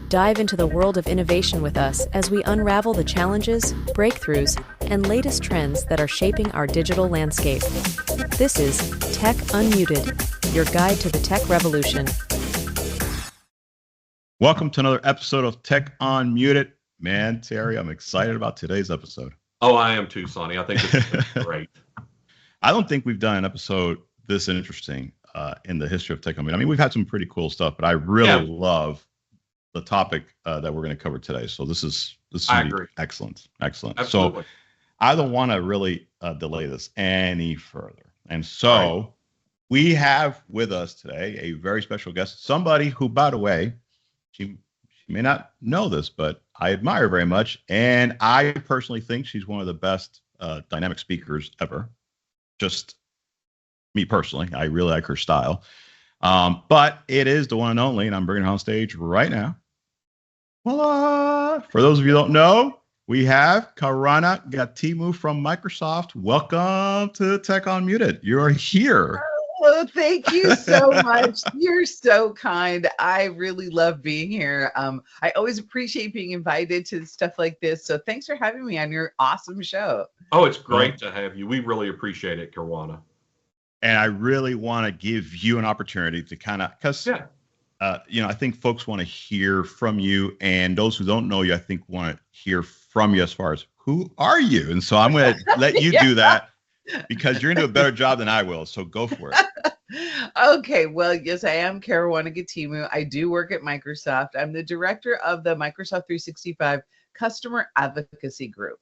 Dive into the world of innovation with us as we unravel the challenges, breakthroughs, and latest trends that are shaping our digital landscape. This is Tech Unmuted, your guide to the tech revolution. Welcome to another episode of Tech Unmuted. Man, Terry, I'm excited about today's episode. Oh, I am too, Sonny. I think it's great. I don't think we've done an episode this interesting in the history of Tech Unmuted. I mean, we've had some pretty cool stuff, but I really love the topic that we're going to cover today. So this is excellent. Absolutely. So I don't want to really delay this any further. And so we have with us today a very special guest, somebody who, by the way, she may not know this, but I admire very much. And I personally think she's one of the best dynamic speakers ever. Just me personally. I really like her style. But it is the one and only, and I'm bringing her on stage right now. Voila! For those of you who don't know, we have Karuana Gatimu from Microsoft. Welcome to Tech Unmuted. You're here. Well, thank you so much. You're so kind. I really love being here. I always appreciate being invited to stuff like this. So thanks for having me on your awesome show. Oh, it's great to have you. We really appreciate it, Karuana. And I really want to give you an opportunity to kind of, because, I think folks want to hear from you. And those who don't know you, I think want to hear from you as far as who are you? And so I'm going to let you do that, because you're going to do a better job than I will. So go for it. Okay. Well, yes, I am Karuana Gatimu. I do work at Microsoft. I'm the director of the Microsoft 365 Customer Advocacy Group.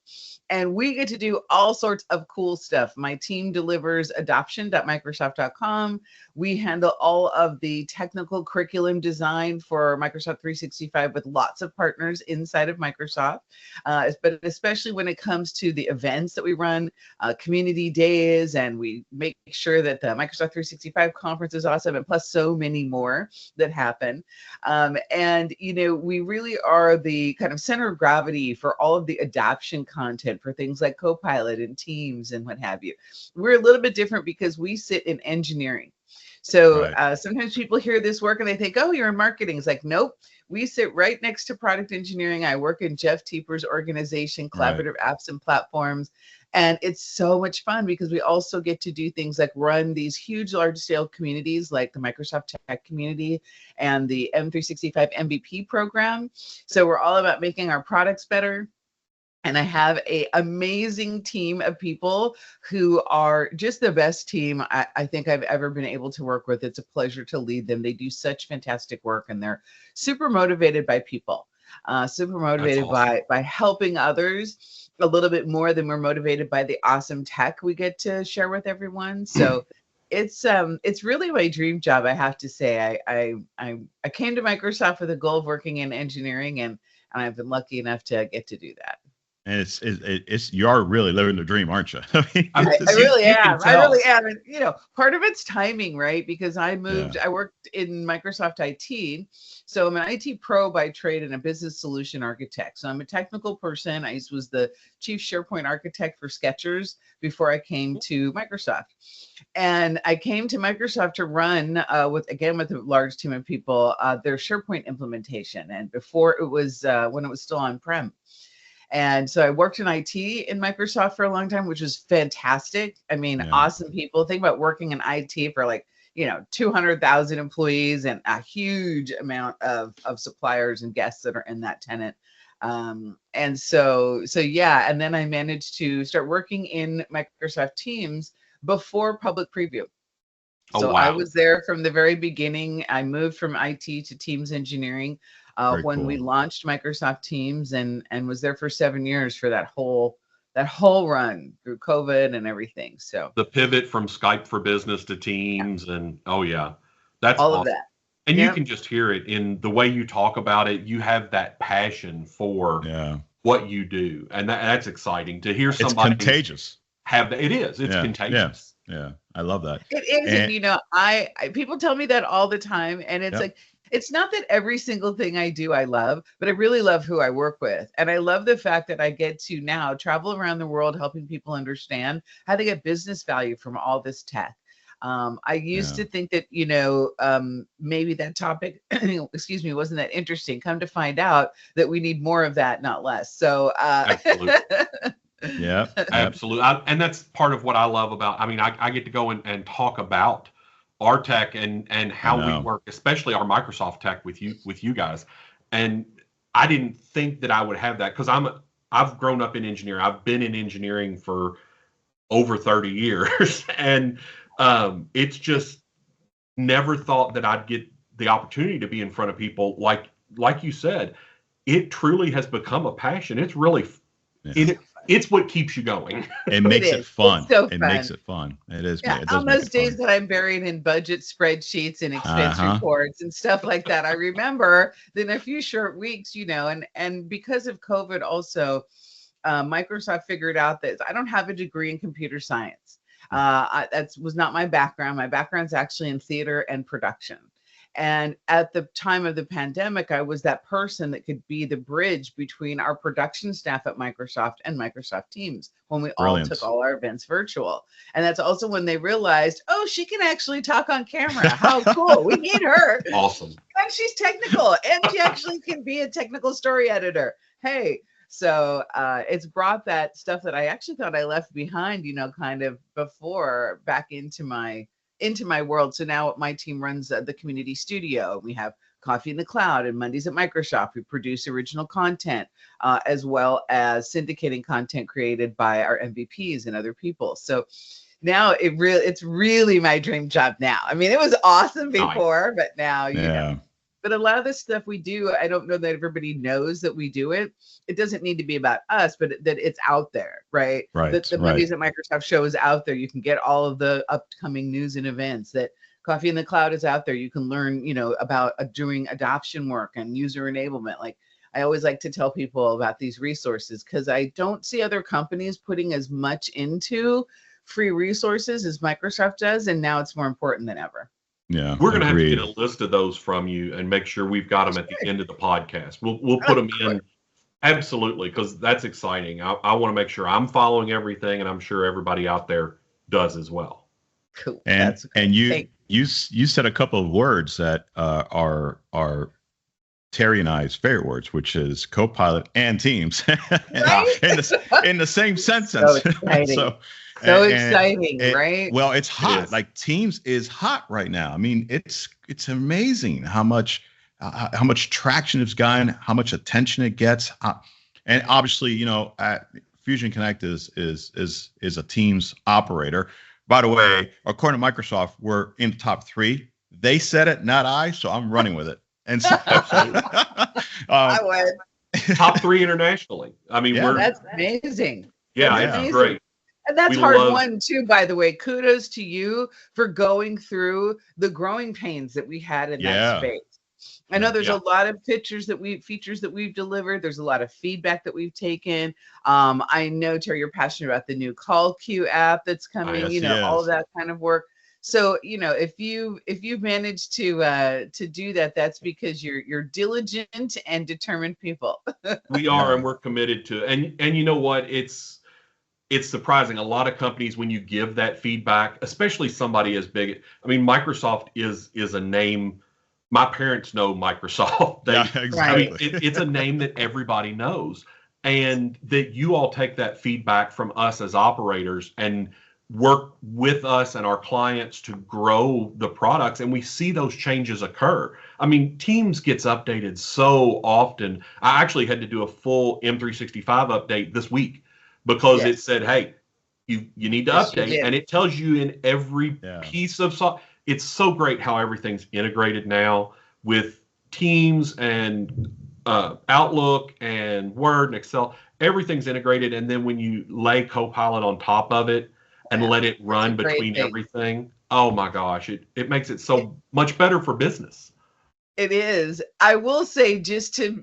And we get to do all sorts of cool stuff. My team delivers adoption.microsoft.com. We handle all of the technical curriculum design for Microsoft 365 with lots of partners inside of Microsoft. But especially when it comes to the events that we run, community days, and we make sure that the Microsoft 365 conference is awesome, and plus so many more that happen. We really are the kind of center of gravity for all of the adoption content for things like Copilot and Teams and what have you. We're a little bit different because we sit in engineering. So sometimes people hear this work and they think, oh, you're in marketing. It's like, nope, we sit right next to product engineering. I work in Jeff Teeper's organization, Collaborative Apps and Platforms. And it's so much fun because we also get to do things like run these huge, large scale communities like the Microsoft Tech community and the M365 MVP program. So we're all about making our products better. And I have an amazing team of people who are just the best team I think I've ever been able to work with. It's a pleasure to lead them. They do such fantastic work, and they're super motivated by people, super motivated by helping others a little bit more than we're motivated by the awesome tech we get to share with everyone. So it's really my dream job, I have to say. I came to Microsoft with a goal of working in engineering, and I've been lucky enough to get to do that. And it's you are really living the dream, aren't you? I really am. I really am. And part of it's timing, right? Because I moved, I worked in Microsoft IT. So I'm an IT pro by trade and a business solution architect. So I'm a technical person. I was the chief SharePoint architect for Skechers before I came to Microsoft. And I came to Microsoft to run with a large team of people, their SharePoint implementation. And before it was when it was still on-prem. And so I worked in IT in Microsoft for a long time, which was fantastic. I mean, awesome people. Think about working in IT for 200,000 employees and a huge amount of suppliers and guests that are in that tenant. And then I managed to start working in Microsoft Teams before public preview. I was there from the very beginning. I moved from IT to Teams engineering when we launched Microsoft Teams, and was there for 7 years for that whole run through COVID and everything. So the pivot from Skype for Business to Teams, and that's all awesome. of that. And you can just hear it in the way you talk about it. You have that passion for what you do, and that's exciting to hear somebody. It's contagious. It is. It's contagious. Yeah, I love that. It is, and I people tell me that all the time, and it's like, it's not that every single thing I do I love, but I really love who I work with. And I love the fact that I get to now travel around the world helping people understand how they get business value from all this tech. I used to think that, maybe that topic, excuse me, wasn't that interesting. Come to find out that we need more of that, not less. So, Absolutely. Yeah, absolutely. And that's part of what I love about, I mean, I get to go and talk about our tech and how we work, especially our Microsoft tech with you guys. And I didn't think that I would have that because I've grown up in engineering. I've been in engineering for over 30 years. And it's just never thought that I'd get the opportunity to be in front of people. Like you said, it truly has become a passion. It's really, it's what keeps you going. It makes it fun. It's so it fun. makes it fun. It is. Yeah, It does on make those it days fun. that I'm buried in budget spreadsheets and expense reports and stuff like that, I remember that in a few short weeks, and because of COVID also, Microsoft figured out that I don't have a degree in computer science. That was not my background. My background's actually in theater and production. And at the time of the pandemic, I was that person that could be the bridge between our production staff at Microsoft and Microsoft Teams when we all took all our events virtual. And that's also when they realized, oh, she can actually talk on camera. How cool. We need her. Awesome. And she's technical and she actually can be a technical story editor. Hey, so it's brought that stuff that I actually thought I left behind, kind of before back into my world. So now my team runs the community studio. We have Coffee in the Cloud and Mondays at Microsoft. We produce original content as well as syndicating content created by our MVPs and other people. So now it's really my dream job now. I mean, it was awesome before, but now, But a lot of the stuff we do, I don't know that everybody knows that we do it. It doesn't need to be about us, but that it's out there, right? Right. The Mondays at Microsoft show is out there. You can get all of the upcoming news and events. That Coffee in the Cloud is out there. You can learn, about doing adoption work and user enablement. Like I always like to tell people about these resources because I don't see other companies putting as much into free resources as Microsoft does. And now it's more important than ever. Yeah, we're going to have to get a list of those from you and make sure we've got them at the end of the podcast. We'll put them in. Absolutely, because that's exciting. I want to make sure I'm following everything, and I'm sure everybody out there does as well. Cool. And you said a couple of words that are Terry and I's favorite words, which is Copilot and Teams, right? in the same sentence. So exciting. So exciting, right? Well, it's hot. Like Teams is hot right now. I mean, it's amazing how much traction it's gotten, how much attention it gets, and obviously, Fusion Connect is a Teams operator. By the way, according to Microsoft, we're in the top 3. They said it, not I, so I'm running with it. And so, I would. Top 3 internationally. I mean, that's amazing. Yeah, it's amazing. Great. And that's hard won too, by the way. Kudos to you for going through the growing pains that we had in that space. I know there's a lot of features that we've delivered. There's a lot of feedback that we've taken. I know, Terry, you're passionate about the new call queue app that's coming, all of that kind of work. So, if you've managed to do that, that's because you're diligent and determined people. We are, and we're committed to it. And you know what? It's surprising. A lot of companies, when you give that feedback, especially somebody as big, I mean, Microsoft is a name. My parents know Microsoft. Exactly. I mean, it's a name that everybody knows, and that you all take that feedback from us as operators and work with us and our clients to grow the products, and we see those changes occur. I mean, Teams gets updated so often. I actually had to do a full M365 update this week because it said, hey, you need to update, and it tells you in every piece of software. It's so great how everything's integrated now with Teams and Outlook and Word and Excel. Everything's integrated, and then when you lay Copilot on top of it and let it run between everything, oh my gosh, it makes it so much better for business. It is. I will say, just to,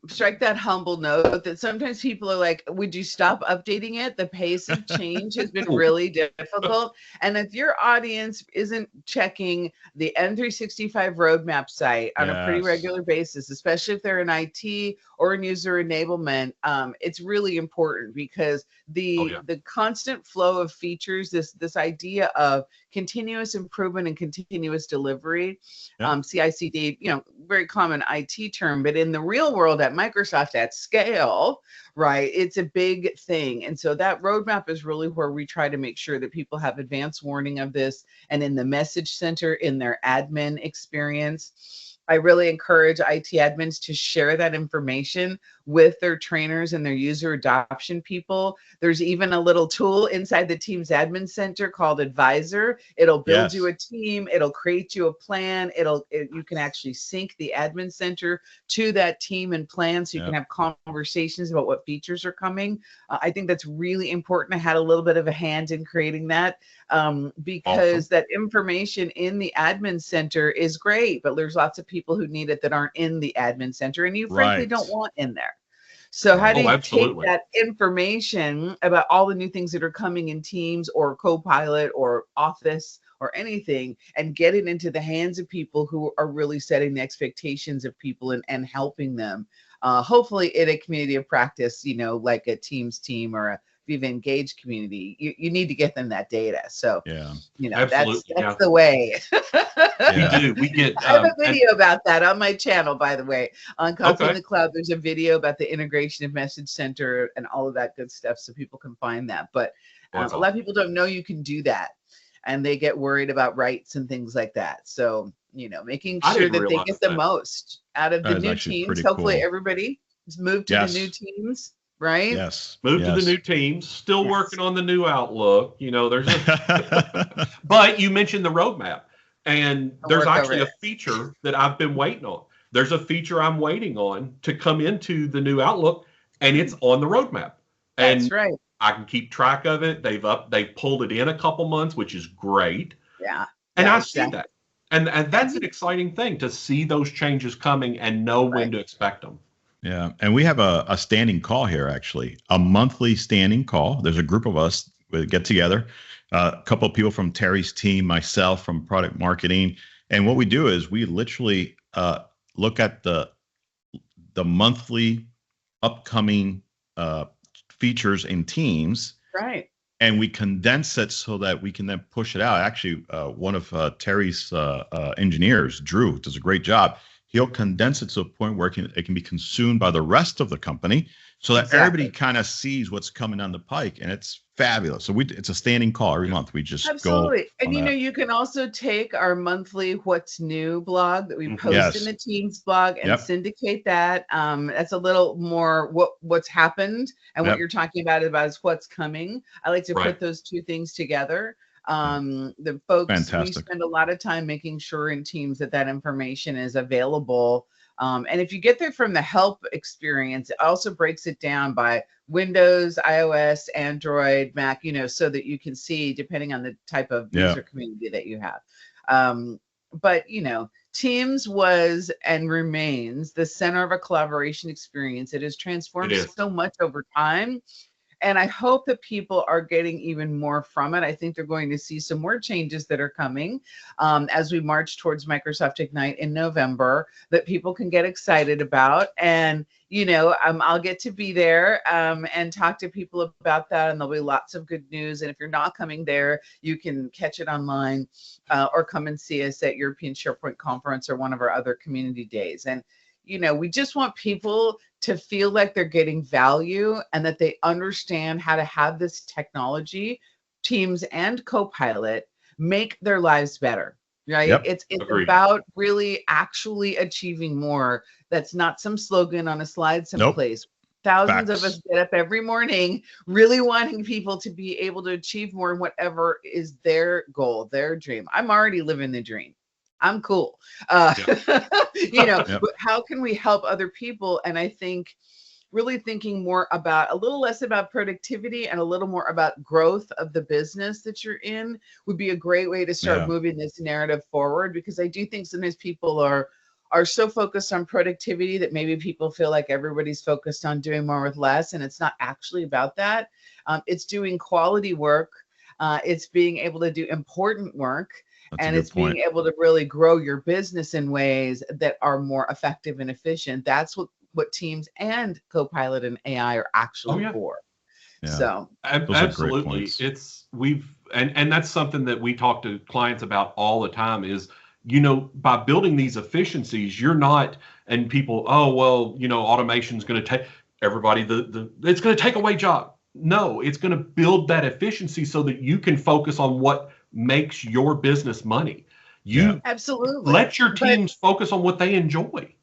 strike that humble note, that sometimes people are like, would you stop updating it? The pace of change has been really difficult. And if your audience isn't checking the N365 roadmap site on a pretty Yes. regular basis, especially if they're in IT or in user enablement, it's really important, because the constant flow of features, this idea of continuous improvement and continuous delivery, CI/CD, very common IT term, but in the real world at Microsoft at scale, right, it's a big thing. And so that roadmap is really where we try to make sure that people have advance warning of this, and in the message center, in their admin experience. I really encourage IT admins to share that information with their trainers and their user adoption people. There's even a little tool inside the Teams admin center called Advisor. It'll build you a team. It'll create you a plan. You can actually sync the admin center to that team and plan, so you can have conversations about what features are coming. I think that's really important. I had a little bit of a hand in creating that, because that information in the admin center is great, but there's lots of people who need it that aren't in the admin center, and you frankly don't want in there. So how do you take that information about all the new things that are coming in Teams or Copilot or Office or anything, and get it into the hands of people who are really setting the expectations of people and helping them, hopefully in a community of practice, like a Teams team or a Viva Engage community. You need to get them that data. So that's the way. We do. We get. I have a video about that on my channel, by the way, on Coffee in the Cloud. There's a video about the integration of Message Center and all of that good stuff, so people can find that. But a lot of people don't know you can do that, and they get worried about rights and things like that. So making sure that they get the most out of the new teams. Hopefully, everybody has moved to the new teams. Right? Yes. Move to the new teams. Still working on the new Outlook. There's but you mentioned the roadmap, and there's actually a feature that I've been waiting on. There's a feature I'm waiting on to come into the new Outlook, and it's on the roadmap. And that's right. I can keep track of it. They've pulled it in a couple months, which is great. Yeah. And I see that. And that's an exciting thing, to see those changes coming and know when to expect them. Yeah, and we have a standing call here, actually, a monthly standing call. There's a group of us that get together, a couple of people from Terry's team, myself from product marketing, and what we do is we literally look at the monthly upcoming features in Teams, right? And we condense it so that we can then push it out. Actually, one of Terry's engineers, Drew, does a great job. He'll condense it to a point where it can be consumed by the rest of the company, so that everybody kind of sees what's coming down the pike, and it's fabulous. So it's a standing call every month. We just go. And you can also take our monthly What's New blog that we post in the Teams blog and syndicate that. That's a little more what's happened, and what you're talking about is what's coming. I like to put those two things together. The folks, we spend a lot of time making sure in Teams that information is available. And if you get there from the help experience, it also breaks it down by Windows, iOS, Android, Mac, so that you can see, depending on the type of user community that you have. But Teams was and remains the center of a collaboration experience. It has transformed so much over time. And I hope that people are getting even more from it. I think they're going to see some more changes that are coming as we march towards Microsoft Ignite in November, that people can get excited about. And, I'll get to be there and talk to people about that. And there'll be lots of good news. And if you're not coming there, you can catch it online or come and see us at European SharePoint Conference or one of our other community days. And we just want people to feel like they're getting value, and that they understand how to have this technology, Teams and Copilot, make their lives better, right? It's about really actually achieving more. That's not some slogan on a slide someplace. Thousands of us get up every morning really wanting people to be able to achieve more in whatever is their goal, their dream. I'm already living the dream. I'm cool. But how can we help other people? And I think really thinking more about, a little less about productivity and a little more about growth of the business that you're in would be a great way to start moving this narrative forward, because I do think sometimes people are are so focused on productivity that maybe people feel like everybody's focused on doing more with less, and it's not actually about that. It's doing quality work. It's being able to do important work. That's a And good it's point. being able to really grow your business in ways that are more effective and efficient. That's what Teams and Copilot and AI are actually for. Yeah. So Those are great absolutely, points. and that's something that we talk to clients about all the time is, by building these efficiencies, you're not, and people, oh, well, automation's going to take everybody, it's going to take away job. No, it's going to build that efficiency so that you can focus on what makes your business money. Absolutely let your teams focus on what they enjoy.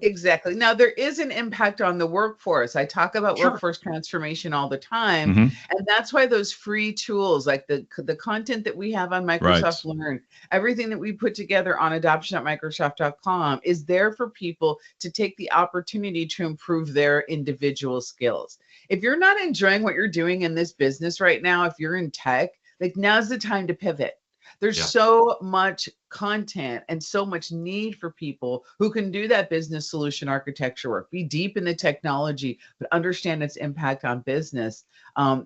Exactly. Now, there is an impact on the workforce. I talk about workforce transformation all the time. Mm-hmm. And that's why those free tools, like the content that we have on Microsoft Learn, everything that we put together on adoption.microsoft.com is there for people to take the opportunity to improve their individual skills. If you're not enjoying what you're doing in this business right now, if you're in tech, like now's the time to pivot. There's so much content and so much need for people who can do that business solution architecture work, be deep in the technology, but understand its impact on business.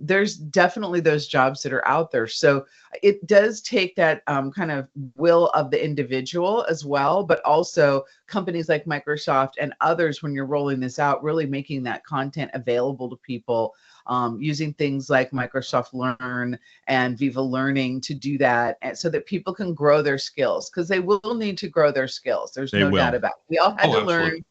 There's definitely those jobs that are out there. So it does take that kind of will of the individual as well, but also companies like Microsoft and others, when you're rolling this out, really making that content available to people. Using things like Microsoft Learn and Viva Learning to do that, and so that people can grow their skills, because they will need to grow their skills. There's no doubt about it. We all had to learn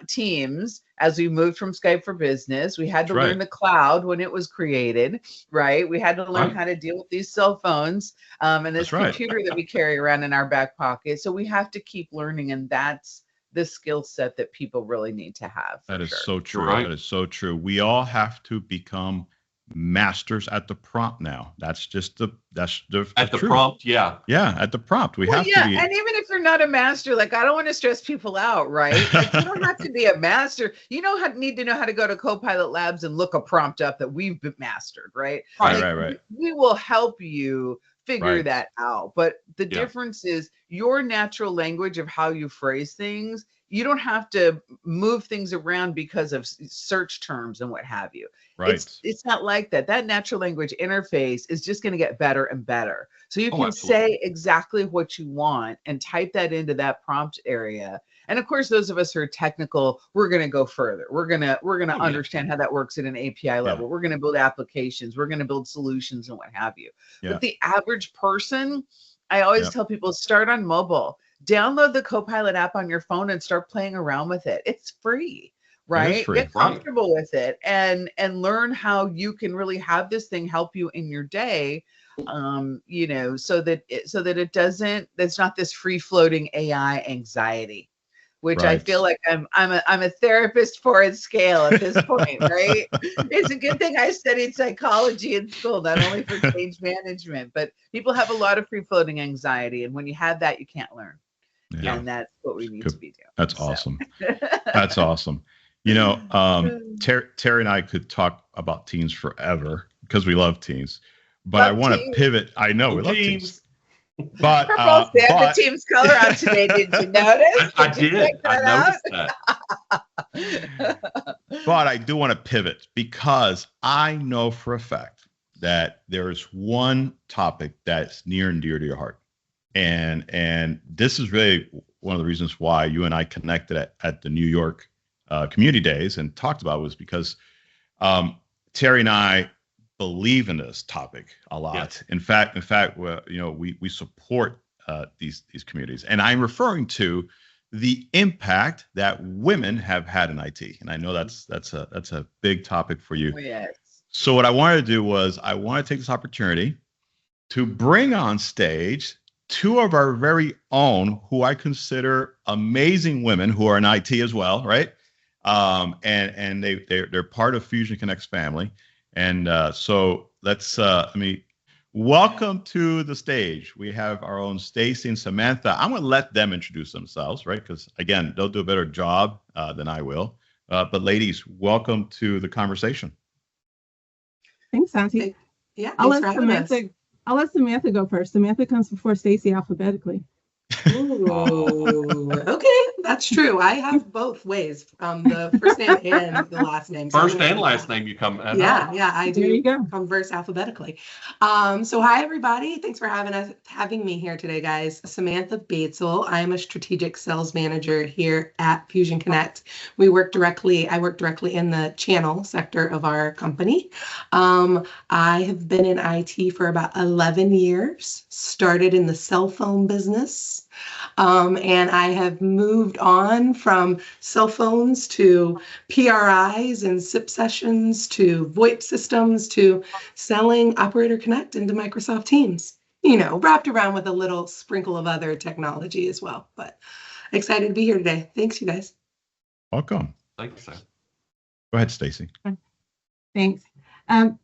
Teams as we moved from Skype for Business. We had to learn the cloud when it was created, right? We had to learn how to deal with these cell phones and this computer that we carry around in our back pocket. So we have to keep learning, and that's the skill set that people really need to have. That is so true. That is so true. We all have to become masters at the prompt now. That's the at the prompt. Yeah, at the prompt. We have to be. And even if you're not a master, like, I don't want to stress people out, right? Like, you don't have to be a master. You need to know how to go to Copilot Labs and look a prompt up that we've mastered, right? Right. We will help you figure that out. But the difference is your natural language of how you phrase things. You don't have to move things around because of search terms and what have you. Right. It's not like that. That natural language interface is just going to get better and better. So you can say exactly what you want and type that into that prompt area. And of course, those of us who are technical, we're going to go further. We're going to understand how that works at an API level. We're going to build applications. We're going to build solutions and what have you. But the average person, I always tell people, start on mobile. Download the Copilot app on your phone and start playing around with it. It's free, right? Get comfortable with it and learn how you can really have this thing help you in your day. So that it doesn't. That's not this free floating AI anxiety, which I feel like I'm a therapist for at scale at this point, right? It's a good thing I studied psychology in school, not only for change management, but people have a lot of free floating anxiety, and when you have that, you can't learn. Yeah. And that's what we need to be doing. That's awesome. That's awesome. Terry and I could talk about teams forever because we love teams. But I want to pivot. I know we love teams. But we're both the team's color on today. Did you notice? I did. I noticed that. But I do want to pivot because I know for a fact that there is one topic that's near and dear to your heart. And this is really one of the reasons why you and I connected at the New York Community Days and talked about it, was because Terry and I believe in this topic a lot. Yes. In fact, we support these communities, and I'm referring to the impact that women have had in IT. And I know that's a big topic for you. Oh, yes. So what I wanted to do was I want to take this opportunity to bring on stage two of our very own, who I consider amazing women, who are in IT as well, right? And they're part of Fusion Connect's family. And so let's welcome to the stage. We have our own Staci and Samantha. I'm going to let them introduce themselves, right? Because again, they'll do a better job than I will. But ladies, welcome to the conversation. Thanks, Santi. Yeah, I'll let Samantha go first. Samantha comes before Staci alphabetically. Ooh, Ooh, okay, that's true. I have both ways, the first name and the last name. So First and last name you come. Yeah, I There you do go. converse alphabetically. So hi everybody. Thanks for having me here today, guys. Samantha Batesel. I am a strategic sales manager here at Fusion Connect. I work directly in the channel sector of our company. I have been in IT for about 11 years, started in the cell phone business. And I have moved on from cell phones to PRIs and SIP sessions to VoIP systems to selling Operator Connect into Microsoft Teams, wrapped around with a little sprinkle of other technology as well. But excited to be here today. Thanks, you guys. Welcome. Thank you, Sam. Go ahead, Staci. Thanks.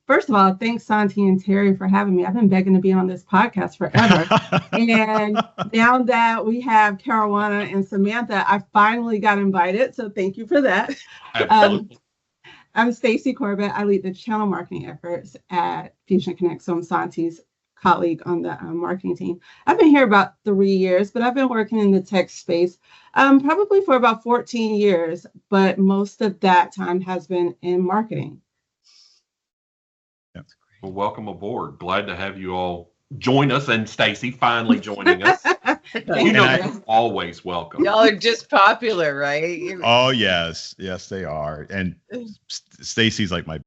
First of all, thanks, Santi and Terry, for having me. I've been begging to be on this podcast forever. And now that we have Karuana and Samantha, I finally got invited. So thank you for that. Absolutely. I'm Staci Corbett. I lead the channel marketing efforts at Fusion Connect. So I'm Santi's colleague on the marketing team. I've been here about 3 years, but I've been working in the tech space probably for about 14 years. But most of that time has been in marketing. Well, welcome aboard. Glad to have you all join us, and Staci finally joining us. You're always welcome. Y'all are just popular, right? Oh yes, they are. And Staci's like my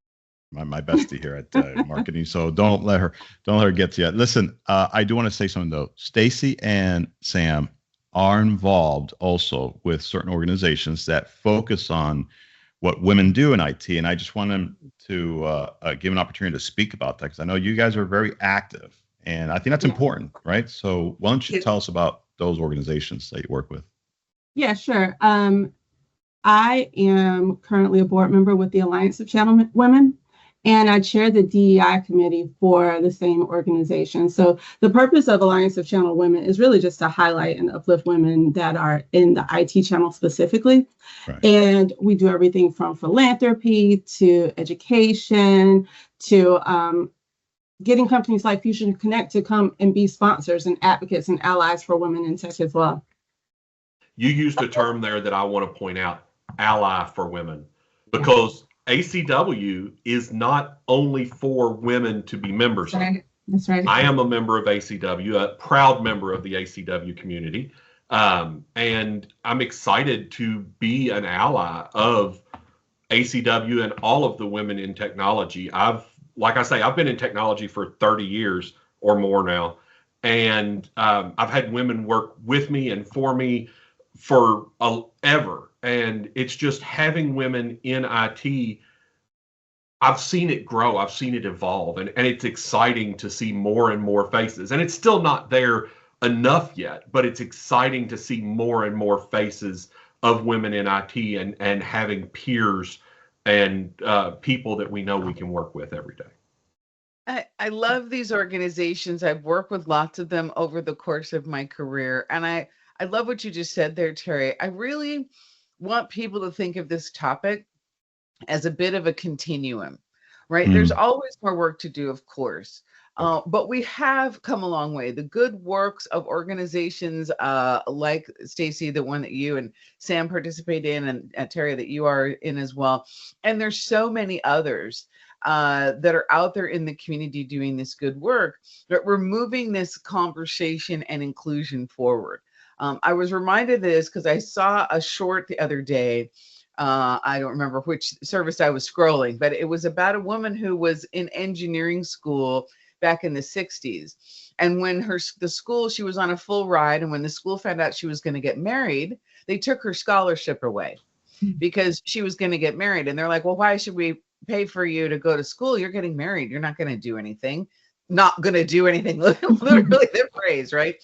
bestie here at marketing. So don't let her get to you. Listen, I do want to say something though. Staci and Sam are involved also with certain organizations that focus on what women do in IT, and I just want them to give an opportunity to speak about that because I know you guys are very active, and I think that's important, right? So why don't you tell us about those organizations that you work with? Yeah, sure. I am currently a board member with the Alliance of Channel Women, and I chair the DEI committee for the same organization. So the purpose of Alliance of Channel Women is really just to highlight and uplift women that are in the IT channel specifically. Right. And we do everything from philanthropy to education to getting companies like Fusion Connect to come and be sponsors and advocates and allies for women in tech as well. You used a term there that I want to point out, ally for women, because ACW is not only for women to be members of. That's right. I am a member of ACW, a proud member of the ACW community. And I'm excited to be an ally of ACW and all of the women in technology. Like I say, I've been in technology for 30 years or more now. And I've had women work with me and for me for ever. And it's just having women in IT. I've seen it grow. I've seen it evolve. And it's exciting to see more and more faces. And it's still not there enough yet, but it's exciting to see more and more faces of women in IT and having peers and people that we know we can work with every day. I love these organizations. I've worked with lots of them over the course of my career. And I love what you just said there, Terry. I really want people to think of this topic as a bit of a continuum, right? There's always more work to do, of course. But we have come a long way. The good works of organizations like Staci, the one that you and Sam participate in, and Terry, that you are in as well. And there's so many others that are out there in the community doing this good work, that we're moving this conversation and inclusion forward. I was reminded of this because I saw a short the other day. I don't remember which service I was scrolling, but it was about a woman who was in engineering school back in the 60s. And when the school, she was on a full ride. And when the school found out she was going to get married, they took her scholarship away because she was going to get married. And they're like, well, why should we pay for you to go to school? You're getting married. You're not going to do anything. Not going to do anything. Literally the phrase, right?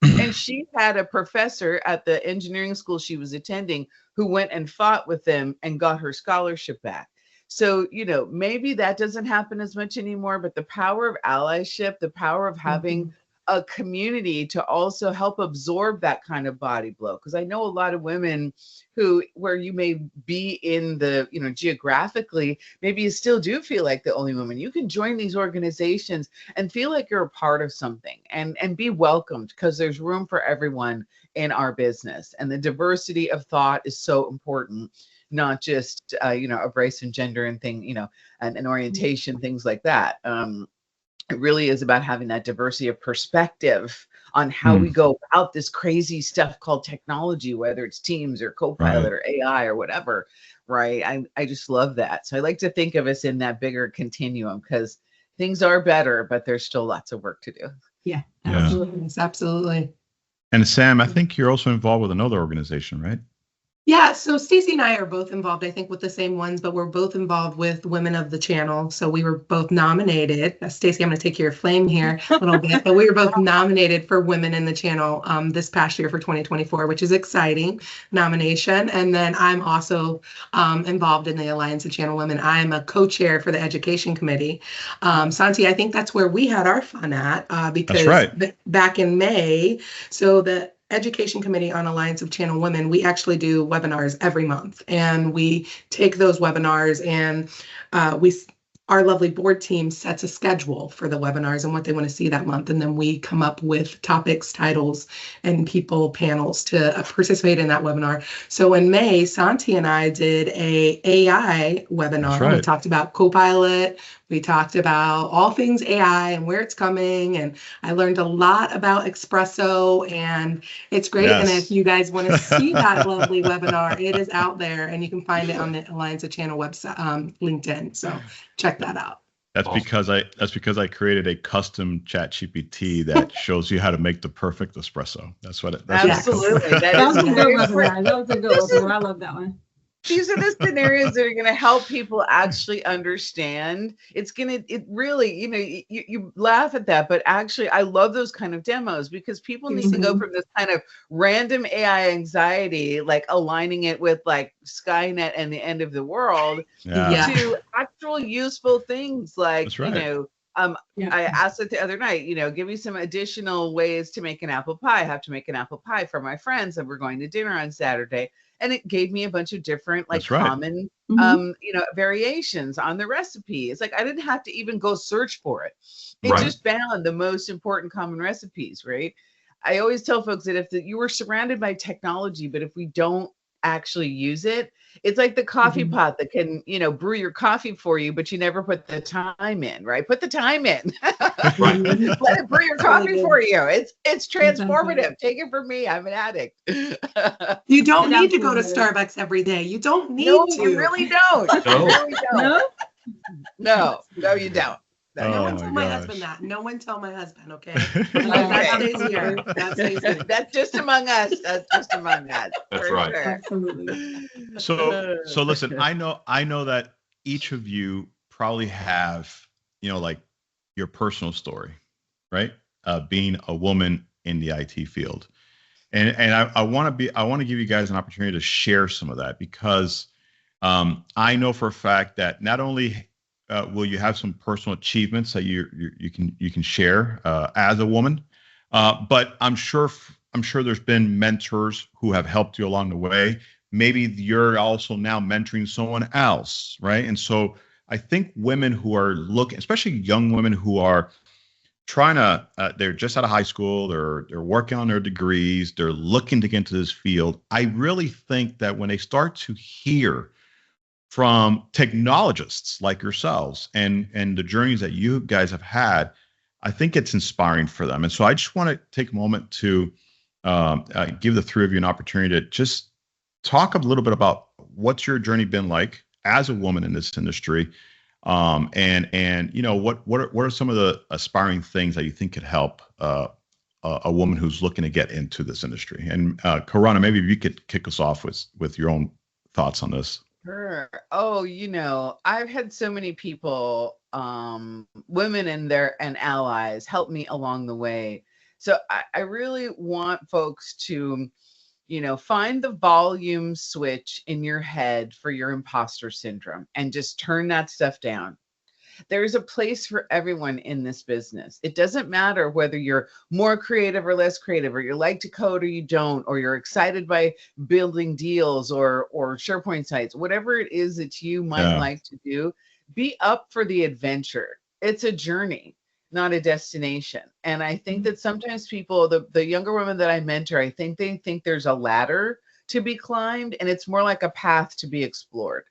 And she had a professor at the engineering school she was attending who went and fought with them and got her scholarship back. So, maybe that doesn't happen as much anymore, but the power of allyship, the power of having a community to also help absorb that kind of body blow. Because I know a lot of women where you may be in the, geographically, maybe you still do feel like the only woman. You can join these organizations and feel like you're a part of something and be welcomed, because there's room for everyone in our business. And the diversity of thought is so important, not just, a race and gender and and orientation, things like that. It really is about having that diversity of perspective on how we go about this crazy stuff called technology, whether it's Teams or Copilot or AI or whatever, right? I just love that. So I like to think of us in that bigger continuum, because things are better, but there's still lots of work to do. Yeah, absolutely. Yes, absolutely. And Sam, I think you're also involved with another organization, right? Yeah, so Staci and I are both involved, I think, with the same ones, but we're both involved with Women of the Channel. So we were both nominated. Staci, I'm going to take your flame here a little bit, but we were both nominated for Women in the Channel this past year for 2024, which is exciting nomination. And then I'm also involved in the Alliance of Channel Women. I'm a co-chair for the Education Committee. Santi, I think that's where we had our fun at because back in May, so the Education Committee on Alliance of Channel Women, we actually do webinars every month, and we take those webinars and our lovely board team sets a schedule for the webinars and what they want to see that month. And then we come up with topics, titles, and panels to participate in that webinar. So in May, Santi and I did a AI webinar. We talked about Copilot. We talked about all things AI and where it's coming. And I learned a lot about Espresso, and it's great. And if you guys want to see that lovely webinar, it is out there, and you can find it on the Alliance of Channel website, LinkedIn. So check that out. That's because I created a custom ChatGPT that shows you how to make the perfect espresso. That's what it. Absolutely. That was a good webinar. That was a good webinar. I love that one. These are the scenarios that are going to help people actually understand. It really, you laugh at that, but actually I love those kind of demos, because people need to go from this kind of random AI anxiety, like aligning it with like Skynet and the end of the world, to actual useful things like, I asked it the other night, give me some additional ways to make an apple pie. I have to make an apple pie for my friends, and we're going to dinner on Saturday. And it gave me a bunch of different, common, variations on the recipe. It's like I didn't have to even go search for it. It just found the most important common recipes, right? I always tell folks that if you were surrounded by technology, but if we don't actually use it, it's like the coffee pot that can, brew your coffee for you, but you never put the time in, right? Put the time in. Let it brew your coffee for you. It's transformative. Take it from me. I'm an addict. You don't need to go to Starbucks every day. You don't need to. You really don't. No. You really don't. No, you don't. No one tell my husband that. No one tell my husband, okay? That stays here. That stays here. That's just among us. That's just among us. That's right. Sure. Absolutely. So listen, I know that each of you probably have, like your personal story, right? Being a woman in the IT field. And I want to give you guys an opportunity to share some of that, because I know for a fact that not only will you have some personal achievements that you can share as a woman, but I'm sure there's been mentors who have helped you along the way. Maybe you're also now mentoring someone else, right? And so I think women who are looking, especially young women who are trying to, they're just out of high school, they're working on their degrees, they're looking to get into this field. I really think that when they start to hear from technologists like yourselves and the journeys that you guys have had, I think it's inspiring for them. And so I just want to take a moment to give the three of you an opportunity to just talk a little bit about what's your journey been like as a woman in this industry, and what are some of the aspiring things that you think could help a woman who's looking to get into this industry. And Karuana, maybe you could kick us off with your own thoughts on this. Sure. Oh, I've had so many people, women and allies, help me along the way. So I really want folks to, find the volume switch in your head for your imposter syndrome and just turn that stuff down. There's a place for everyone in this business. It doesn't matter whether you're more creative or less creative, or you like to code or you don't, or you're excited by building deals or SharePoint sites, whatever it is that you might like to do, be up for the adventure. It's a journey. not a destination. And I think that sometimes people, the younger women that I mentor, I think they think there's a ladder to be climbed, and it's more like a path to be explored.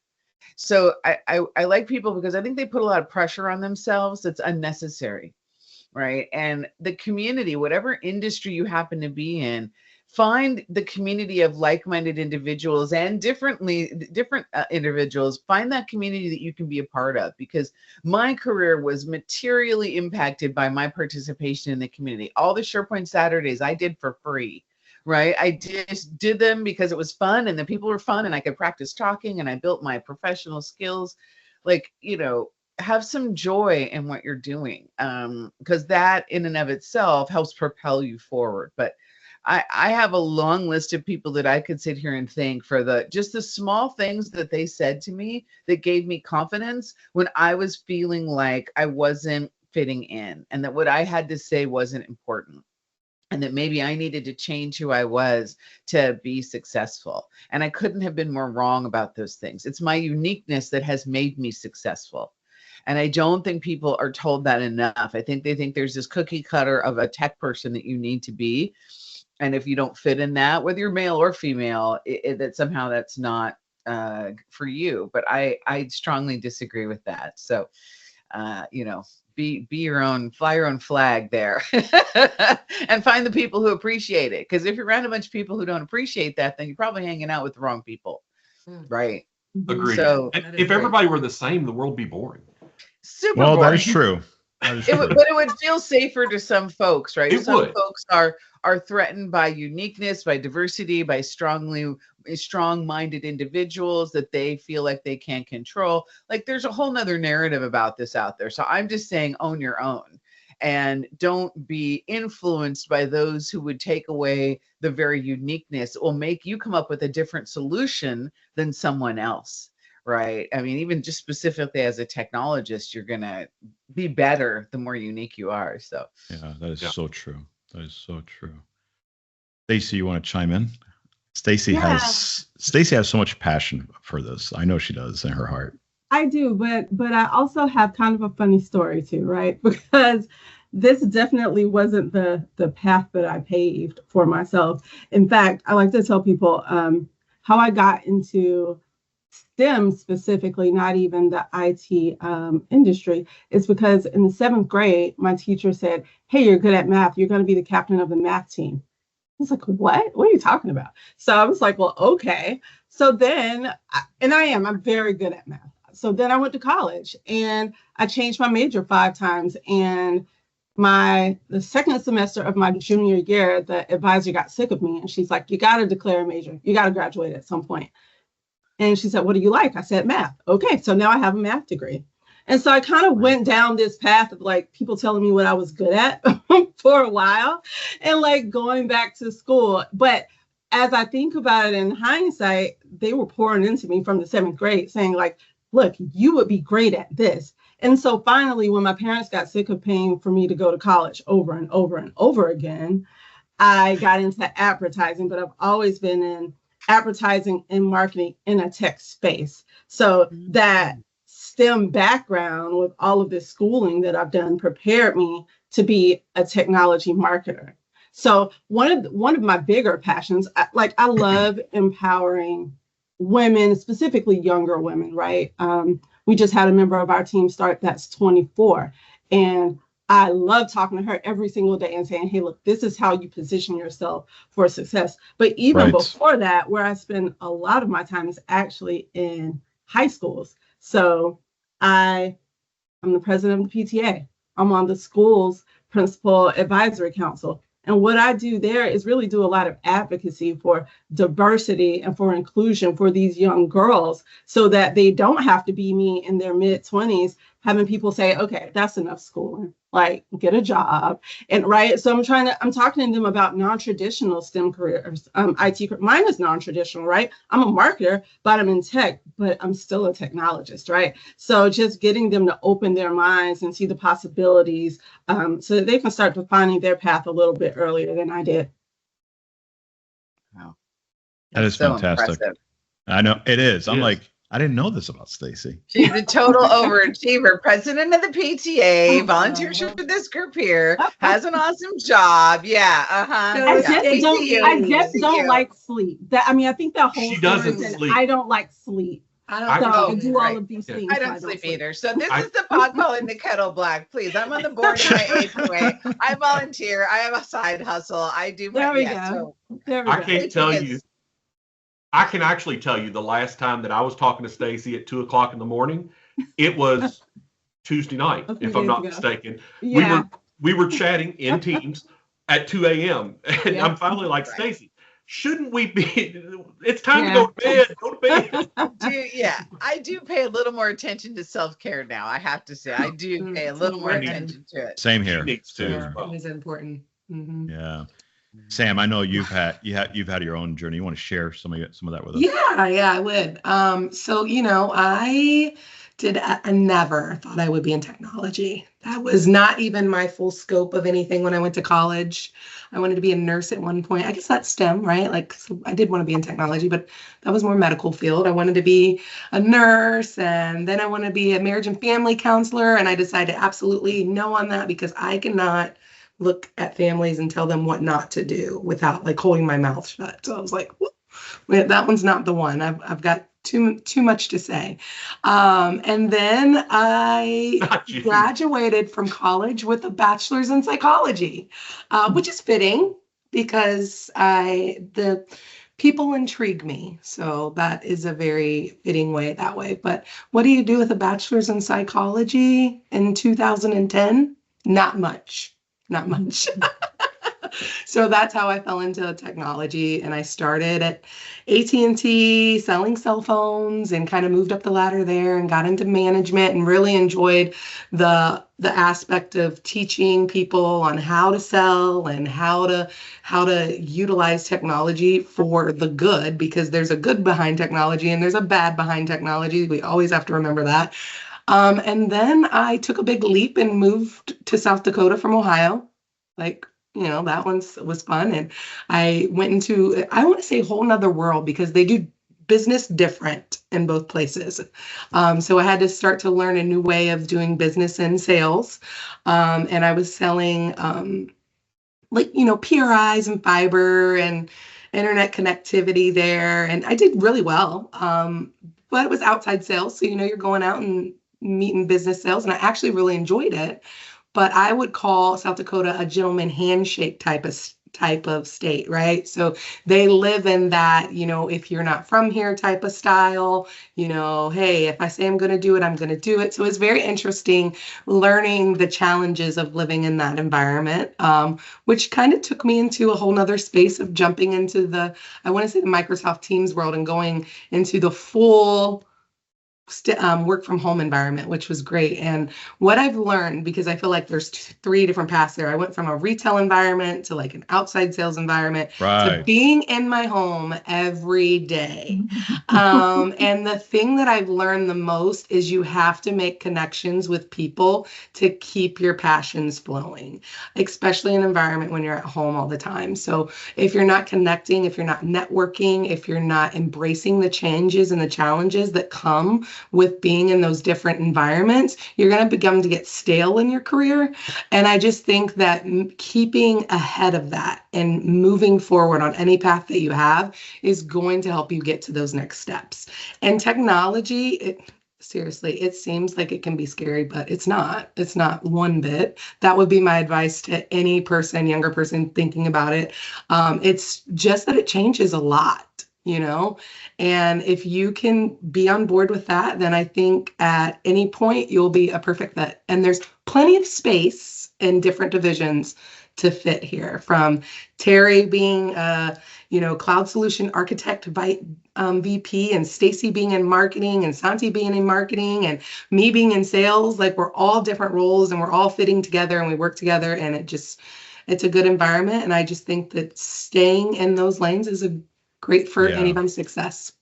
So I like people because I think they put a lot of pressure on themselves that's unnecessary, right? And the community, whatever industry you happen to be in, find the community of like-minded individuals and different individuals. Find that community that you can be a part of, because my career was materially impacted by my participation in the community. All the SharePoint Saturdays I did for free, right? I just did them because it was fun and the people were fun and I could practice talking and I built my professional skills. Like, have some joy in what you're doing, because that in and of itself helps propel you forward. But I have a long list of people that I could sit here and thank for just the small things that they said to me that gave me confidence when I was feeling like I wasn't fitting in, and that what I had to say wasn't important, and that maybe I needed to change who I was to be successful. And I couldn't have been more wrong about those things. It's my uniqueness that has made me successful. And I don't think people are told that enough. I think they think there's this cookie cutter of a tech person that you need to be. And if you don't fit in that, whether you're male or female, that somehow that's not for you. But I strongly disagree with that. So, be your own, fly your own flag there, and find the people who appreciate it. Because if you're around a bunch of people who don't appreciate that, then you're probably hanging out with the wrong people, right? Agreed. So if everybody were the same, the world would be boring. Super Well, boring. that is true. That is true. But it would feel safer to some folks, right? It Some would. folks are threatened by uniqueness, by diversity, by strong-minded individuals that they feel like they can't control. Like, there's a whole nother narrative about this out there. So I'm just saying, own your own, and don't be influenced by those who would take away the very uniqueness. It will make you come up with a different solution than someone else. Right. I mean, even just specifically as a technologist, you're going to be better the more unique you are. So, yeah, that is so true. That is so true. Stacy, you want to chime in? Stacy has so much passion for this. I know she does in her heart. I do, but I also have kind of a funny story too, right? Because this definitely wasn't the path that I paved for myself. In fact, I like to tell people how I got into STEM specifically, not even the IT industry, is because in the 7th grade, my teacher said, "Hey, you're good at math. You're going to be the captain of the math team." I was like, "What? What are you talking about?" So I was like, "Well, okay." So then, I'm very good at math. So then I went to college and I changed my major 5 times. And the second semester of my junior year, the advisor got sick of me and she's like, "You got to declare a major. You got to graduate at some point." And she said, "What do you like?" I said, "Math." Okay, so now I have a math degree. And so I kind of went down this path of like people telling me what I was good at for a while and like going back to school. But as I think about it in hindsight, they were pouring into me from the 7th grade saying like, "Look, you would be great at this." And so finally, when my parents got sick of paying for me to go to college over and over and over again, I got into advertising, but I've always been in advertising and marketing in a tech space. So that STEM background with all of this schooling that I've done prepared me to be a technology marketer. So one of my bigger passions, I love empowering women, specifically younger women, right? We just had a member of our team start that's 24. And I love talking to her every single day and saying, "Hey, look, this is how you position yourself for success." But even before that, where I spend a lot of my time is actually in high schools. So I'm the president of the PTA. I'm on the school's principal advisory council. And what I do there is really do a lot of advocacy for diversity and for inclusion for these young girls so that they don't have to be me in their mid-20s having people say, "Okay, that's enough schooling, like get a job." And right. So I'm talking to them about non-traditional STEM careers. IT, mine is non-traditional, right? I'm a marketer, but I'm in tech, but I'm still a technologist, right? So just getting them to open their minds and see the possibilities so that they can start defining their path a little bit earlier than I did. Wow. That is so fantastic. Impressive. I know it is. I'm like, I didn't know this about Staci. She's a total overachiever, president of the PTA, volunteers for this group here, has an awesome job. Yeah, So I just don't like sleep. I think that whole She doesn't story said, sleep. I don't like sleep. I So don't I do all of these things. I don't sleep either. So this is the pot calling the kettle black. Please, I'm on the board of my HOA. I volunteer. I have a side hustle. I do my. There we go. I can't tell you. I can actually tell you the last time that I was talking to Staci at 2:00 in the morning. It was Tuesday night, if I'm not mistaken. Yeah. We were chatting in Teams at 2 a.m. and I'm finally like, Staci, shouldn't we be? It's time to go to bed. Go to bed. I do pay a little more attention to self-care now. I have to say, I do pay a little more attention to it. Same here. It is important. Mm-hmm. Yeah. Sam, I know you've had your own journey. You want to share some of that with us? Yeah, I would. So I never thought I would be in technology. That was not even my full scope of anything when I went to college. I wanted to be a nurse at one point. I guess that's STEM, right? Like, so I did want to be in technology, but that was more medical field. I wanted to be a nurse, and then I wanted to be a marriage and family counselor. And I decided absolutely no on that because I cannot look at families and tell them what not to do without like holding my mouth shut. So I was like, that one's not the one. I've got too much to say. And then I graduated from college with a bachelor's in psychology, which is fitting because the people intrigue me. So that is a very fitting way that way. But what do you do with a bachelor's in psychology in 2010? Not much. So that's how I fell into technology, and I started at AT&T selling cell phones and kind of moved up the ladder there and got into management and really enjoyed the aspect of teaching people on how to sell and how to utilize technology for the good, because there's a good behind technology and there's a bad behind technology. We always have to remember that. And then I took a big leap and moved to South Dakota from Ohio. That one was fun. And I went into, I want to say, a whole nother world because they do business different in both places. So I had to start to learn a new way of doing business and sales. And I was selling PRIs and fiber and internet connectivity there. And I did really well. But it was outside sales. So, you're going out and meeting business sales. And I actually really enjoyed it. But I would call South Dakota a gentleman handshake type of state, right? So they live in that, if you're not from here type of style, hey, if I say I'm going to do it, I'm going to do it. So it's very interesting learning the challenges of living in that environment, which kind of took me into a whole nother space of jumping into the Microsoft Teams world and going into the full work from home environment, which was great. And what I've learned, because I feel like there's 3 different paths there. I went from a retail environment to like an outside sales environment to being in my home every day. And the thing that I've learned the most is you have to make connections with people to keep your passions flowing, especially in an environment when you're at home all the time. So if you're not connecting, if you're not networking, if you're not embracing the changes and the challenges that come with being in those different environments, you're going to begin to get stale in your career. And I just think that keeping ahead of that and moving forward on any path that you have is going to help you get to those next steps. And technology, seriously, it seems like it can be scary, but it's not. It's not one bit. That would be my advice to any person, younger person thinking about it. It's just that it changes a lot. And if you can be on board with that, then I think at any point you'll be a perfect fit. And there's plenty of space in different divisions to fit here, from Terry being cloud solution architect VP, and Staci being in marketing, and Santi being in marketing, and me being in sales. Like, we're all different roles and we're all fitting together and we work together, and it's a good environment. And I just think that staying in those lanes is great for anybody's success.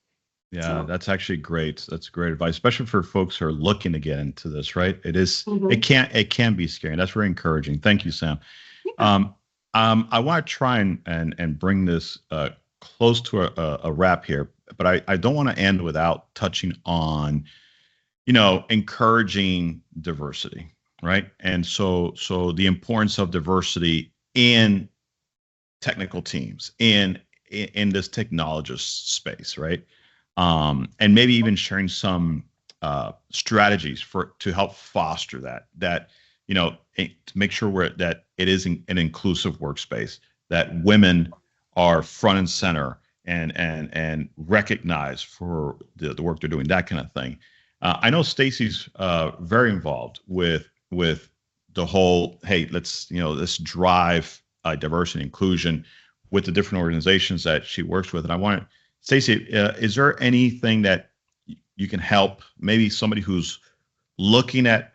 Yeah, that's actually great. That's great advice, especially for folks who are looking to get into this, right? It is, it can be scary. That's very encouraging. Thank you, Sam. Yeah. I want to try and bring this close to a wrap here. but I don't want to end without touching on, encouraging diversity, right? And so the importance of diversity in technical teams, in this technologist space, right? And maybe even sharing some strategies to help foster that to make sure that it is an inclusive workspace, that women are front and center and recognized for the work they're doing, that kind of thing. I know Staci's very involved with the whole, hey, let's drive diversity and inclusion with the different organizations that she works with. And I want Staci, is there anything that you can help maybe somebody who's looking at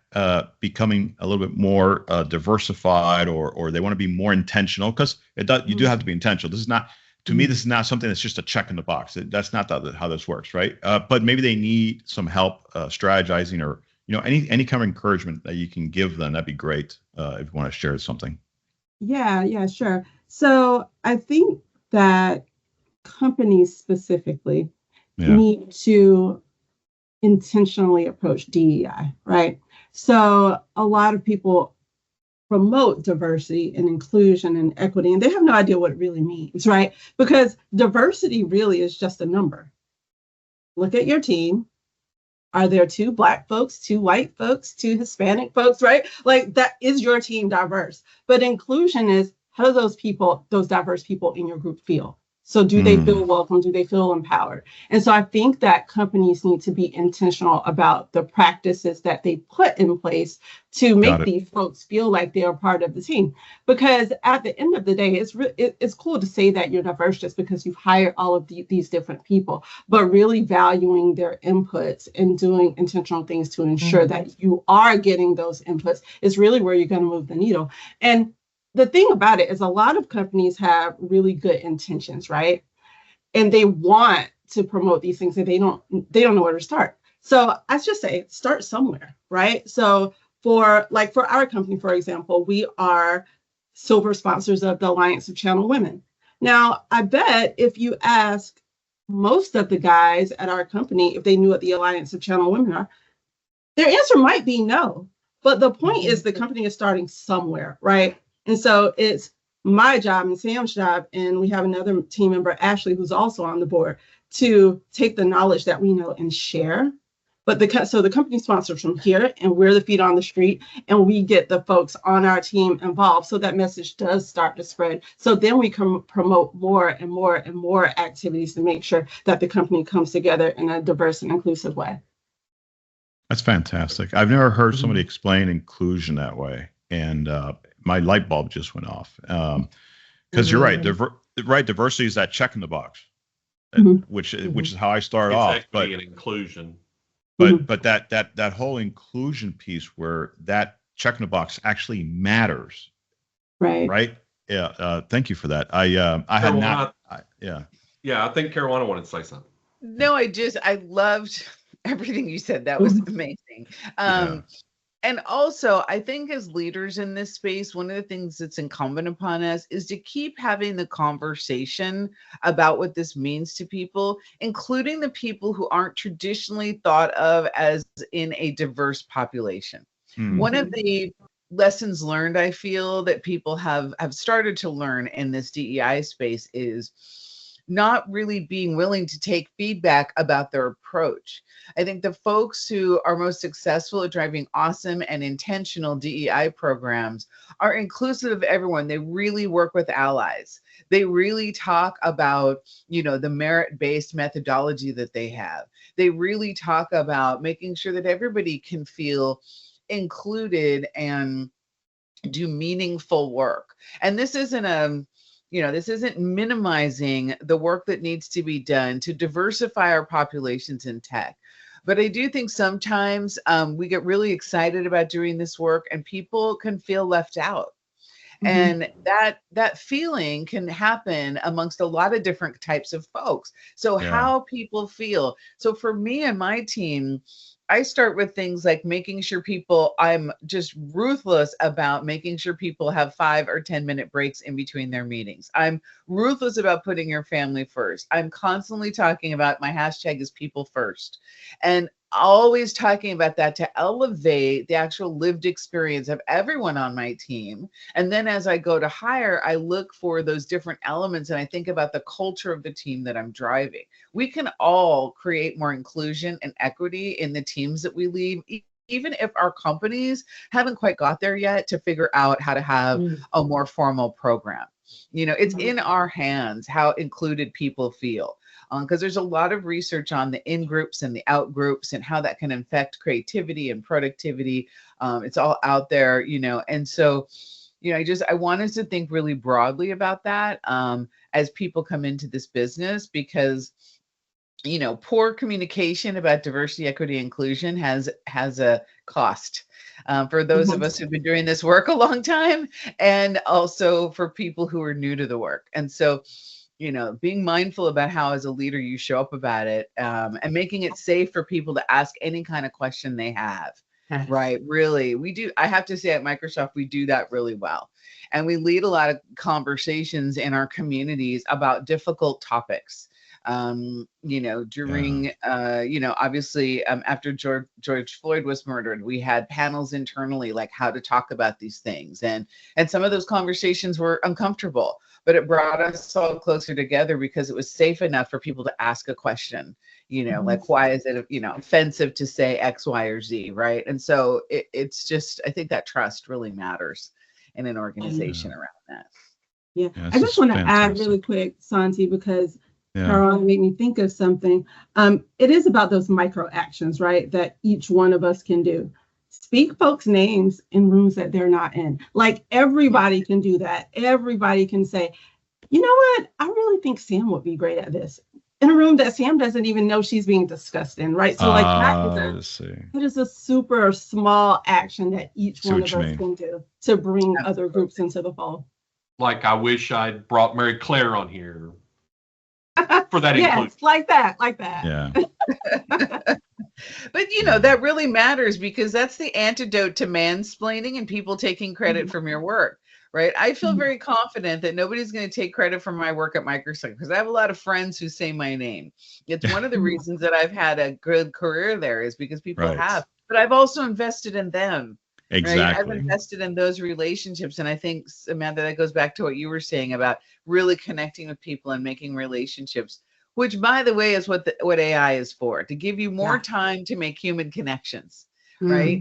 becoming a little bit more diversified, or they want to be more intentional? Because you do have to be intentional. This is not, to me, this is not something that's just a check in the box. That's not how this works, right? But maybe they need some help strategizing, or any kind of encouragement that you can give them. That'd be great if you want to share something. Yeah, sure. So I think that companies specifically need to intentionally approach DEI, right? So a lot of people promote diversity and inclusion and equity, and they have no idea what it really means, right? Because diversity really is just a number. Look at your team. Are there 2 Black folks, 2 white folks, 2 Hispanic folks, right? Like, that is your team diverse. But inclusion is, how do those diverse people in your group feel? So do they feel welcome? Do they feel empowered? And so I think that companies need to be intentional about the practices that they put in place to make these folks feel like they're part of the team. Because at the end of the day, it's cool to say that you're diverse just because you've hired all of these different people, but really valuing their inputs and doing intentional things to ensure that you are getting those inputs is really where you're going to move the needle. And the thing about it is, a lot of companies have really good intentions, right? And they want to promote these things, and they don't know where to start. So I just say, start somewhere, right? So for our company, for example, we are silver sponsors of the Alliance of Channel Women. Now, I bet if you ask most of the guys at our company if they knew what the Alliance of Channel Women are, their answer might be no. But the point is, the company is starting somewhere, right? And so it's my job and Sam's job, and we have another team member, Ashley, who's also on the board, to take the knowledge that we know and share. But so the company sponsors from here, and we're the feet on the street, and we get the folks on our team involved, so that message does start to spread. So then we can promote more and more and more activities to make sure that the company comes together in a diverse and inclusive way. That's fantastic. I've never heard somebody explain inclusion that way, and my light bulb just went off. Because you're right. Diversity is that check in the box, which is how I start off. But an inclusion. But that whole inclusion piece, where that check in the box actually matters. Right. Yeah. Thank you for that. I had not. Yeah. I think Karuana wanted to say something. No, I loved everything you said. That was amazing. And also, I think as leaders in this space, one of the things that's incumbent upon us is to keep having the conversation about what this means to people, including the people who aren't traditionally thought of as in a diverse population. One of the lessons learned, I feel, that people have started to learn in this DEI space is not really being willing to take feedback about their approach. I think the folks who are most successful at driving awesome and intentional DEI programs are inclusive of everyone. They really work with allies. They really talk about, the merit-based methodology that they have. They really talk about making sure that everybody can feel included and do meaningful work. And this isn't this isn't minimizing the work that needs to be done to diversify our populations in tech. But I do think sometimes we get really excited about doing this work, and people can feel left out. And that feeling can happen amongst a lot of different types of folks. So how people feel. So for me and my team, I start with things like making sure people, I'm just ruthless about making sure people have 5 or 10-minute breaks in between their meetings. I'm ruthless about putting your family first. I'm constantly talking about, my hashtag is people first. And always talking about that to elevate the actual lived experience of everyone on my team. And then as I go to hire, I look for those different elements and I think about the culture of the team that I'm driving. We can all create more inclusion and equity in the teams that we lead, even if our companies haven't quite got there yet to figure out how to have a more formal program. You know, it's in our hands how included people feel. Because there's a lot of research on the in groups and the out groups and how that can affect creativity and productivity. It's all out there, you know, and so, you know, I want us to think really broadly about that as people come into this business, because, you know, poor communication about diversity, equity, inclusion has a cost for those of us who've been doing this work a long time, and also for people who are new to the work. And so, you know, being mindful about how as a leader you show up about it, and making it safe for people to ask any kind of question they have. Yes. Right. Really, we do. I have to say at Microsoft, we do that really well. And we lead a lot of conversations in our communities about difficult topics. You know, during, you know, obviously after George Floyd was murdered, we had panels internally, like how to talk about these things. And some of those conversations were uncomfortable, but it brought us all closer together because it was safe enough for people to ask a question, you know, like, why is it, you know, offensive to say X, Y, or Z, right? And so it's just, I think that trust really matters in an organization around that. Yeah, I just want to add really quick, Santi, because Karuana made me think of something. It is about those micro actions, right, that each one of us can do. Speak folks' names in rooms that they're not in. Like, everybody can do that. Everybody can say, you know what, I really think Sam would be great at this, in a room that Sam doesn't even know she's being discussed in, right? So like that is a super small action that each one of us can do to bring other groups into the fold. Like, I wish I'd brought Mary Claire on here for that inclusion. Yes, like that. Yeah. But, you know, that really matters, because that's the antidote to mansplaining and people taking credit from your work, right? I feel very confident that nobody's going to take credit from my work at Microsoft, because I have a lot of friends who say my name. It's one of the reasons that I've had a good career there, is because people have, but I've also invested in them. Exactly. Right? I've invested in those relationships. And I think, Samantha, that goes back to what you were saying about really connecting with people and making relationships, which, by the way, is what AI is for, to give you more time to make human connections, right?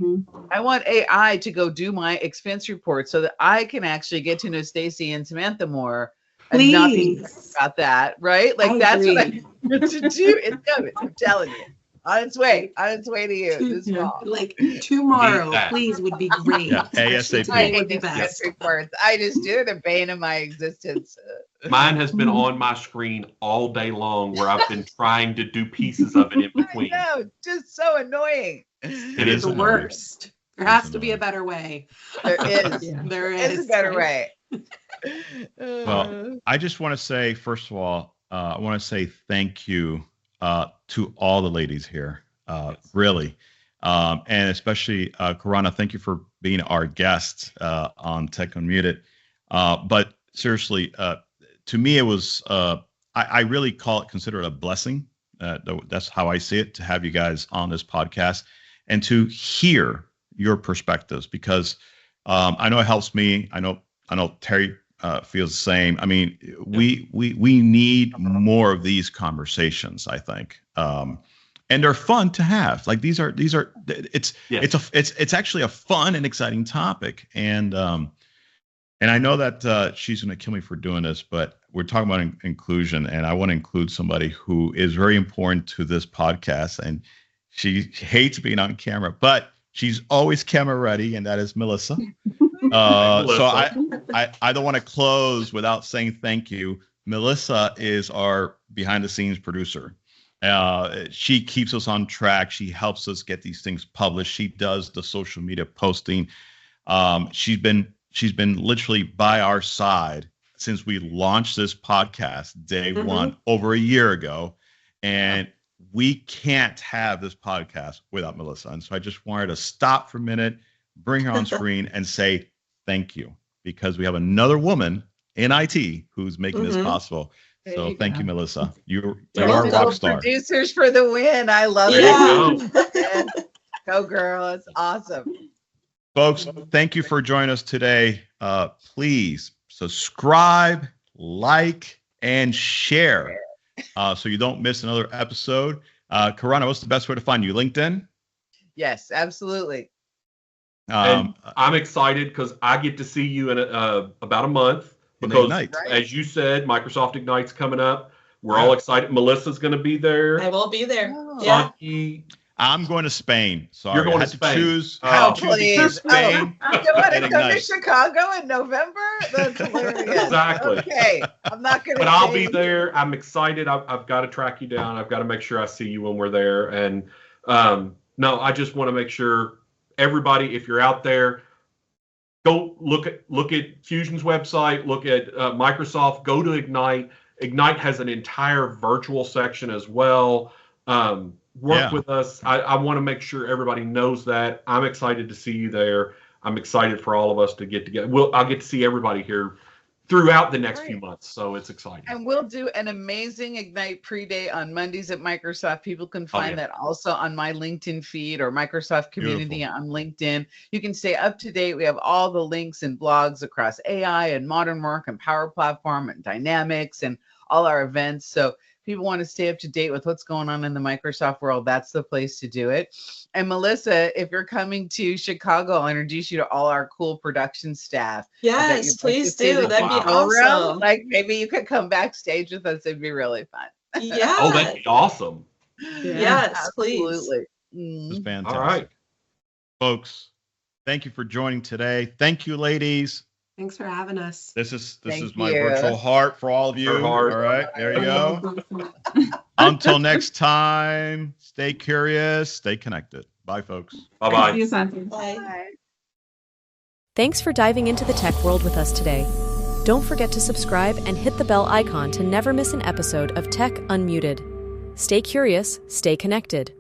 I want AI to go do my expense report so that I can actually get to know Staci and Samantha more. And not be about that, right? Like, that's what I need to do. It's coming. I'm telling you. On its way to you this fall. Like, tomorrow, please, would be great. ASAP. I just do the bane of my existence. Mine has been on my screen all day long, where I've been trying to do pieces of it in between. I know, just so annoying. It is the worst. There has to be a better way. There is. There is a better way. Well, I just want to say, first of all, I want to say thank you to all the ladies here, really. And especially Karuana, thank you for being our guest on Tech Unmuted. But seriously, to me, it was, I really consider it a blessing. That's how I see it, to have you guys on this podcast and to hear your perspectives, because I know it helps me. I know Terry feels the same. I mean, we need more of these conversations, I think. And they're fun to have. Like, it's actually a fun and exciting topic. And I know that she's going to kill me for doing this, but we're talking about inclusion, and I want to include somebody who is very important to this podcast, and she hates being on camera, but she's always camera ready, and that is Melissa. So I don't want to close without saying thank you. Melissa is our behind the scenes producer. She keeps us on track. She helps us get these things published. She does the social media posting. She's been literally by our side since we launched this podcast day one over a year ago. And we can't have this podcast without Melissa. And so I just wanted to stop for a minute, bring her on screen, and say thank you, because we have another woman in IT who's making this possible. So thank you, Melissa. You are a rock star. Producers for the win. I love it. Go girl. It's awesome. Folks, thank you for joining us today. Please subscribe, like, and share so you don't miss another episode. Karuana, what's the best way to find you? LinkedIn? Yes, absolutely. And I'm excited because I get to see you in about a month. Because, as you said, Microsoft Ignite's coming up. We're all excited. Melissa's going to be there. I will be there. Oh. Santi. I'm going to Spain. Sorry, You're going I to had Spain. to choose. Please. Spain. You want to come to Chicago in November? That's hilarious. Exactly. Okay, I'm not going to. But I'll be there. I'm excited. I've got to track you down. I've got to make sure I see you when we're there. And no, I just want to make sure everybody, if you're out there, go look at Fusion's website. Look at Microsoft. Go to Ignite. Ignite has an entire virtual section as well. Work with us. I want to make sure everybody knows that. I'm excited to see you there. I'm excited for all of us to get together. I'll get to see everybody here throughout the next few months. So it's exciting. And we'll do an amazing Ignite pre-day on Mondays at Microsoft. People can find that also on my LinkedIn feed or Microsoft community on LinkedIn. You can stay up to date. We have all the links and blogs across AI and modern work and Power Platform and Dynamics and all our events. So people want to stay up to date with what's going on in the Microsoft world, that's the place to do it. And Melissa, if you're coming to Chicago, I'll introduce you to all our cool production staff. Yes, please do. That'd be awesome. Like maybe you could come backstage with us. It'd be really fun. Yeah. Oh, that'd be awesome. Yes, please. Absolutely. This is fantastic. All right. Folks, thank you for joining today. Thank you, ladies. Thanks for having us. This is Thank my you. virtual heart for all of you. Her heart. All right, there you go. Until next time, stay curious, stay connected. Bye, folks. Bye-bye. See you, Santi. Bye. Thanks for diving into the tech world with us today. Don't forget to subscribe and hit the bell icon to never miss an episode of Tech Unmuted. Stay curious, stay connected.